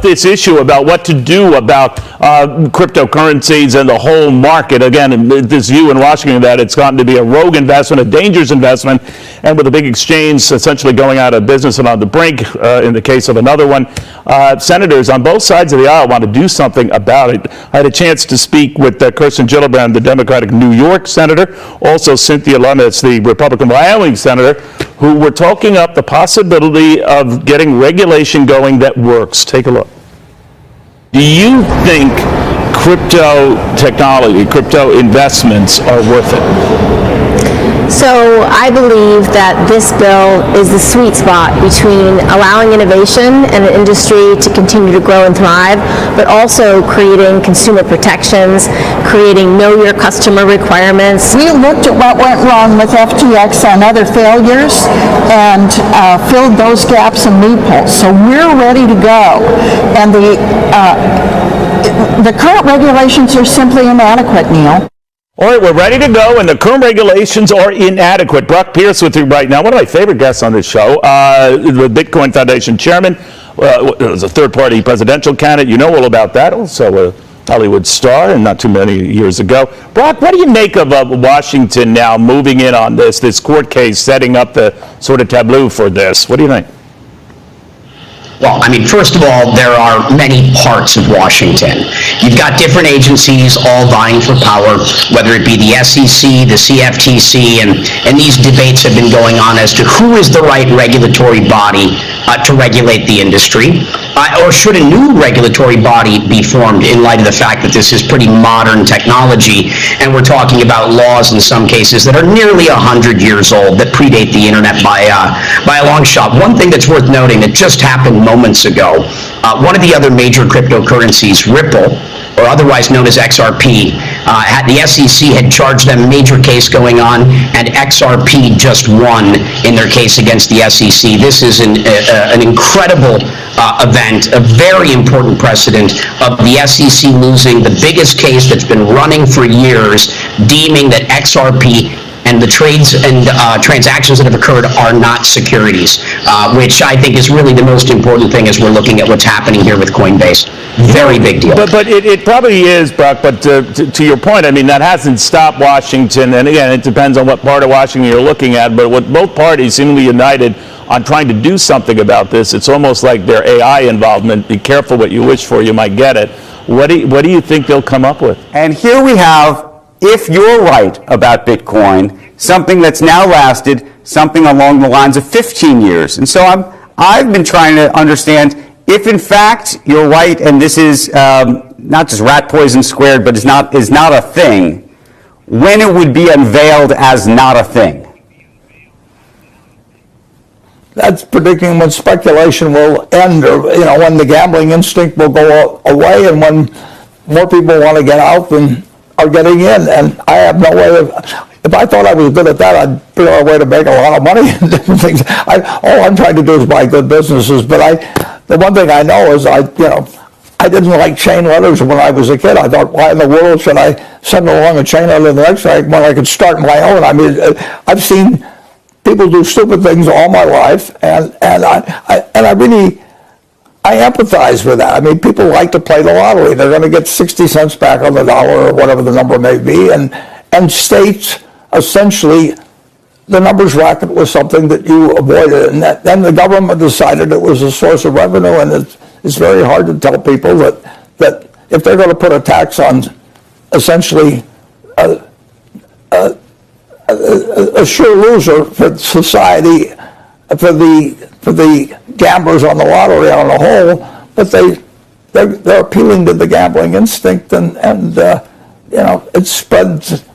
up this issue about what to do about cryptocurrencies and the whole market. Again, this view in Washington that it's gotten to be a rogue investment, a dangerous investment, and with a big exchange essentially going out of business and on the brink in the case of another one. Senators on both sides of the aisle want to do something about it. I had a chance to speak with Kirsten Gillibrand, the Democratic New York senator, also Cynthia Lummis, the Republican Wyoming senator, who were talking up the possibility of getting regulation going that works. Take a look. Do you think crypto technology, crypto investments are worth it? So I believe that this bill is the sweet spot between allowing innovation and an industry to continue to grow and thrive, but also creating consumer protections, creating know your customer requirements. We looked at what went wrong with FTX and other failures and filled those gaps and loopholes. So we're ready to go. And the current regulations are simply inadequate, Neil. All right, we're ready to go, and the current regulations are inadequate. Brock Pierce with you right now. One of my favorite guests on this show, the Bitcoin Foundation chairman, was a third-party presidential candidate. You know all about that. Also a Hollywood star, and not too many years ago. Brock, what do you make of Washington now moving in on this court case, setting up the sort of tableau for this? What do you think? Well, I mean, first of all, there are many parts of Washington. You've got different agencies all vying for power, whether it be the SEC, the CFTC, and these debates have been going on as to who is the right regulatory body to regulate the industry, or should a new regulatory body be formed in light of the fact that this is pretty modern technology, and we're talking about laws in some cases that are nearly 100 years old that predate the internet by a long shot. One thing that's worth noting that just happened moments ago, one of the other major cryptocurrencies, Ripple, or otherwise known as XRP, the SEC had charged them a major case going on, and XRP just won in their case against the SEC. This is an incredible event, a very important precedent of the SEC losing the biggest case that's been running for years, deeming that XRP and the trades and transactions that have occurred are not securities, which I think is really the most important thing as we're looking at what's happening here with Coinbase. Very big deal. But it probably is, Brock, but to your point, I mean, that hasn't stopped Washington, and again, it depends on what part of Washington you're looking at, but with both parties seemingly united on trying to do something about this, it's almost like their AI involvement. Be careful what you wish for, you might get it. What do you think they'll come up with? And here we have, if you're right about Bitcoin, something that's now lasted something along the lines of 15 years. And so I've been trying to understand if in fact you're right and this is not just rat poison squared, but is not a thing, when it would be unveiled as not a thing. That's predicting when speculation will end, or when the gambling instinct will go away, and when more people want to get out than are getting in. And I have no way of. If I thought I was good at that, I'd figure out a way to make a lot of money and different things. All I'm trying to do is buy good businesses. But the one thing I know is I didn't like chain letters when I was a kid. I thought, why in the world should I send along a chain letter to the next day when I could start my own? I mean, I've seen people do stupid things all my life, and I really empathize with that. I mean, people like to play the lottery. They're going to get 60 cents back on the dollar or whatever the number may be, and states essentially the numbers racket was something that you avoided, and then the government decided it was a source of revenue, and it's very hard to tell people that if they're going to put a tax on essentially a sure loser for society, for the gamblers on the lottery on the whole, but they're appealing to the gambling instinct, and it spreads.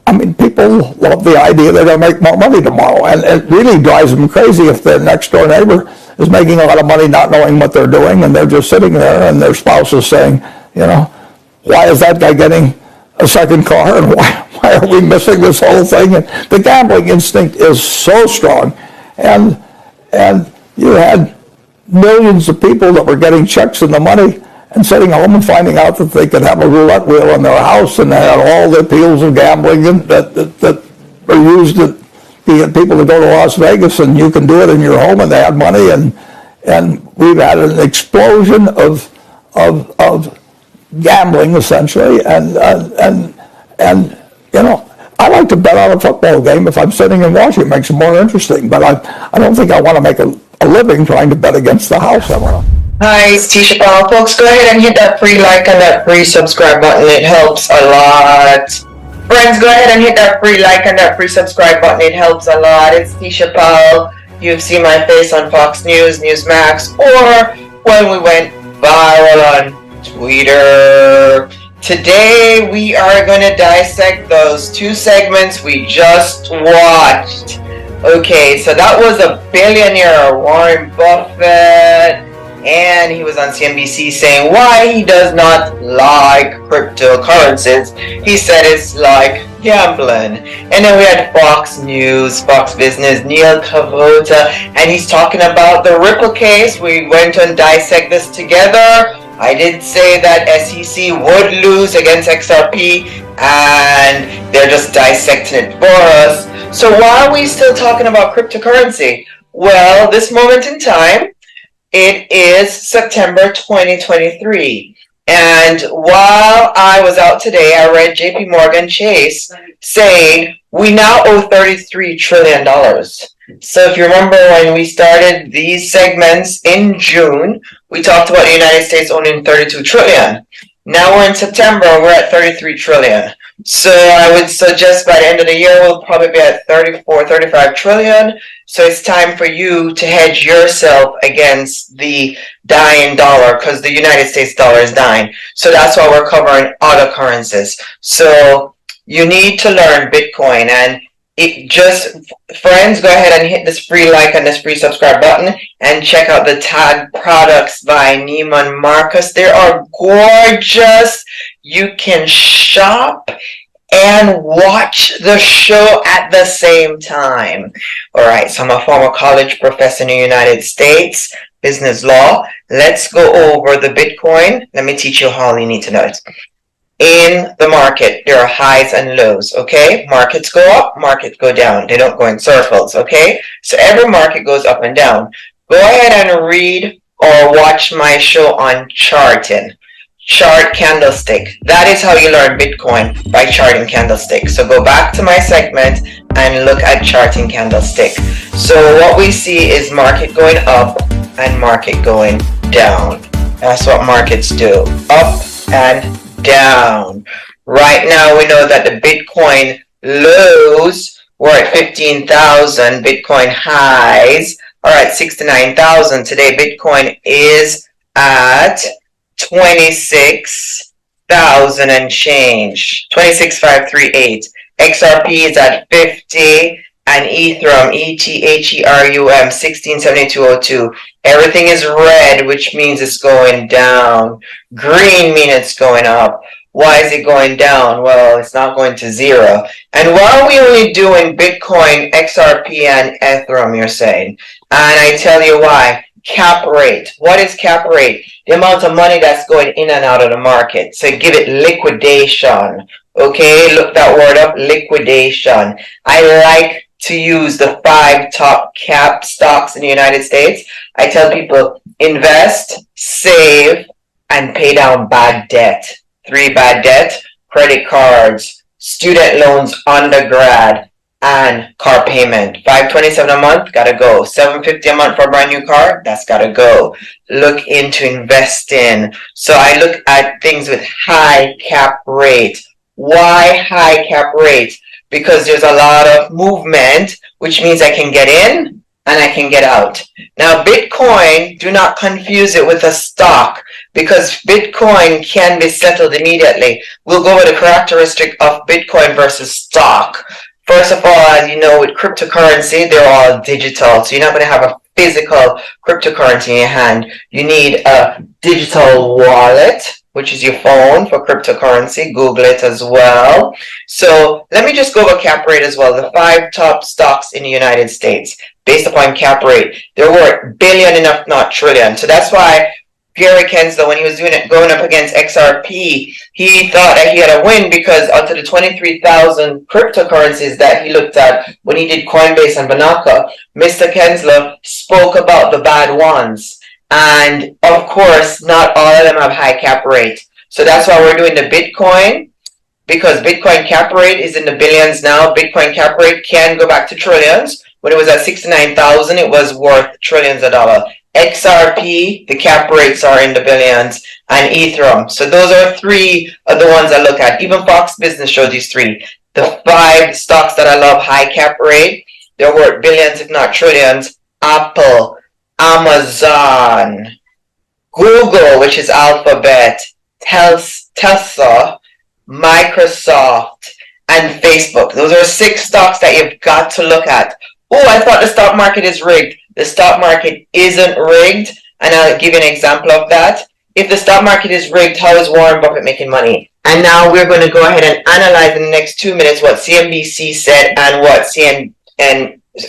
I mean, people love the idea they're going to make more money tomorrow, and it really drives them crazy if their next door neighbor is making a lot of money not knowing what they're doing, and they're just sitting there, and their spouse is saying, why is that guy getting a second car, and why are we missing this whole thing? And the gambling instinct is so strong, and you had millions of people that were getting checks in the money and sitting home and finding out that they could have a roulette wheel in their house, and they had all the appeals of gambling that were used to get people to go to Las Vegas, and you can do it in your home, and they had money, and And we've had an explosion of gambling, essentially, and you know, I like to bet on a football game if I'm sitting and watching. It makes it more interesting, but I don't think I want to make a living trying to bet against the house. Hi, it's Tisha Powell. Folks, go ahead and hit that free like and that free subscribe button. It helps a lot. Friends, go ahead and hit that free like and that free subscribe button. It helps a lot. It's Tisha Powell. You've seen my face on Fox News, Newsmax, or when we went viral on Twitter. Today, we are going to dissect those two segments we just watched. Okay, so that was a billionaire, Warren Buffett, and he was on CNBC saying why he does not like cryptocurrencies. He said it's like gambling. And then we had Fox News, Fox Business, Neil Cavuto, and he's talking about the Ripple case. We went and dissect this together. I did say that SEC would lose against XRP, and they're just dissecting it for us. So why are we still talking about cryptocurrency? Well, this moment in time, it is September 2023. And while I was out today, I read JP Morgan Chase saying we now owe $33 trillion. So if you remember when we started these segments in June, we talked about the United States owning 32 trillion. Now we're in September, we're at 33 trillion. So I would suggest by the end of the year, we'll probably be at 34, 35 trillion. So it's time for you to hedge yourself against the dying dollar, because the United States dollar is dying. So that's why we're covering other currencies. So you need to learn Bitcoin, and it just, friends, go ahead and hit this free like and this free subscribe button and check out the tag products by Neiman Marcus. They are gorgeous. You can shop and watch the show at the same time. All right, so I'm a former college professor in the United States, business law. Let's go over the Bitcoin. Let me teach you how you need to know it. In the market, there are highs and lows, okay? Markets go up, markets go down. They don't go in circles, okay? So every market goes up and down. Go ahead and read or watch my show on charting. Chart candlestick. That is how you learn Bitcoin, by charting candlestick. So go back to my segment and look at charting candlestick. So what we see is market going up and market going down. That's what markets do. Up and down. Right now we know that the Bitcoin lows were at 15,000. Bitcoin highs are at 69,000. Today Bitcoin is at 26,000 and change. 26,538. XRP is at 50, and Ethereum, ETHERUM, 1672.02. Everything is red, which means it's going down. Green means it's going up. Why is it going down? Well, it's not going to zero. And why are we only doing Bitcoin, XRP, and Ethereum, you're saying? And I tell you why. Cap rate. What is cap rate? The amount of money that's going in and out of the market. So give it liquidation. Okay, look that word up, liquidation. I like to use the 5 top cap stocks in the United States. I tell people invest, save, and pay down bad debt. 3 bad debt: credit cards, student loans, undergrad, and car payment. $527 a month, gotta go. $750 a month for a brand new car, that's gotta go. Look into investing. So I look at things with high cap rate. Why high cap rate? Because there's a lot of movement, which means I can get in and I can get out. Now Bitcoin, do not confuse it with a stock, because Bitcoin can be settled immediately. We'll go over the characteristic of Bitcoin versus stock. First of all, as you know, with cryptocurrency, they're all digital. So you're not going to have a physical cryptocurrency in your hand. You need a digital wallet, which is your phone, for cryptocurrency. Google it as well. So let me just go over cap rate as well. The 5 top stocks in the United States, based upon cap rate, they're worth billion, if not trillion. So that's why Gary Gensler, when he was doing it, going up against XRP, he thought that he had a win, because out of the 23,000 cryptocurrencies that he looked at when he did Coinbase and Banaka, Mr. Gensler spoke about the bad ones. And of course, not all of them have high cap rate. So that's why we're doing the Bitcoin, because Bitcoin cap rate is in the billions now. Bitcoin cap rate can go back to trillions. When it was at 69,000, it was worth trillions of dollars. XRP, the cap rates are in the billions, and Ethereum. So those are three of the ones I look at. Even Fox Business shows these three. The 5 stocks that I love high cap rate, they're worth billions, if not trillions. Apple, Amazon, Google, which is Alphabet, Tesla, Microsoft, and Facebook. Those are 6 stocks that you've got to look at. Oh, I thought the stock market is rigged. The stock market isn't rigged, and I'll give you an example of that. If the stock market is rigged, how is Warren Buffett making money? And now we're going to go ahead and analyze in the next 2 minutes what CNBC said and what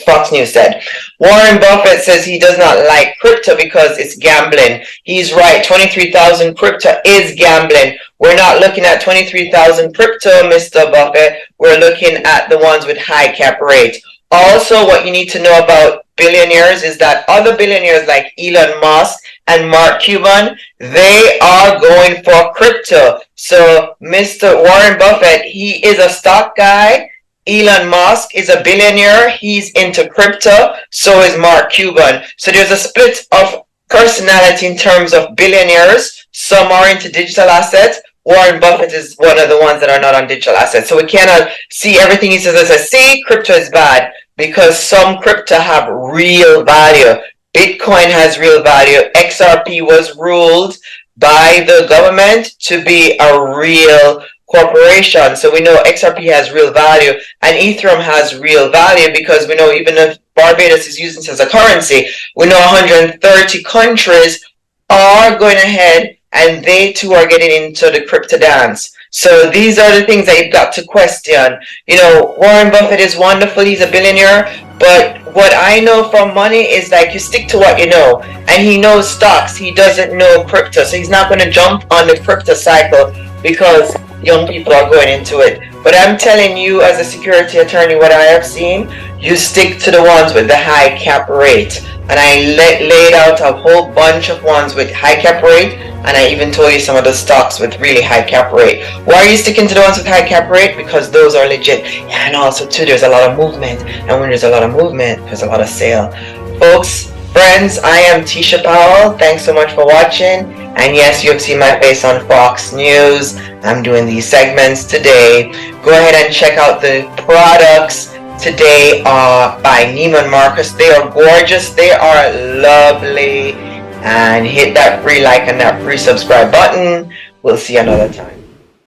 Fox News said. Warren Buffett says he does not like crypto because it's gambling. He's right. 23,000 crypto is gambling. We're not looking at 23,000 crypto, Mr. Buffett. We're looking at the ones with high cap rate. Also, what you need to know about billionaires is that other billionaires like Elon Musk and Mark Cuban, they are going for crypto. So Mr. Warren Buffett, he is a stock guy. Elon Musk is a billionaire. He's into crypto. So is Mark Cuban. So there's a split of personality in terms of billionaires. Some are into digital assets. Warren Buffett is one of the ones that are not on digital assets. So we cannot see everything he says as a see, crypto is bad, because some crypto have real value. Bitcoin has real value. XRP was ruled by the government to be a real corporation. So we know XRP has real value, and Ethereum has real value, because we know even if Barbados is using this as a currency, we know 130 countries are going ahead and they too are getting into the crypto dance. So these are the things that you've got to question. You know, Warren Buffett is wonderful, he's a billionaire, but what I know from money is like you stick to what you know. And he knows stocks, he doesn't know crypto. So he's not going to jump on the crypto cycle because young people are going into it. But I'm telling you, as a security attorney, what I have seen, you stick to the ones with the high cap rate. And I laid out a whole bunch of ones with high cap rate, and I even told you some of the stocks with really high cap rate. Why are you sticking to the ones with high cap rate? Because those are legit. And also too, there's a lot of movement, and when there's a lot of movement, there's a lot of sale. Folks, friends, I am Tisha Powell. Thanks so much for watching. And yes, you've seen my face on Fox News. I'm doing these segments today. Go ahead and check out the products today by Neiman Marcus. They are gorgeous. They are lovely. And hit that free like and that free subscribe button. We'll see you another time.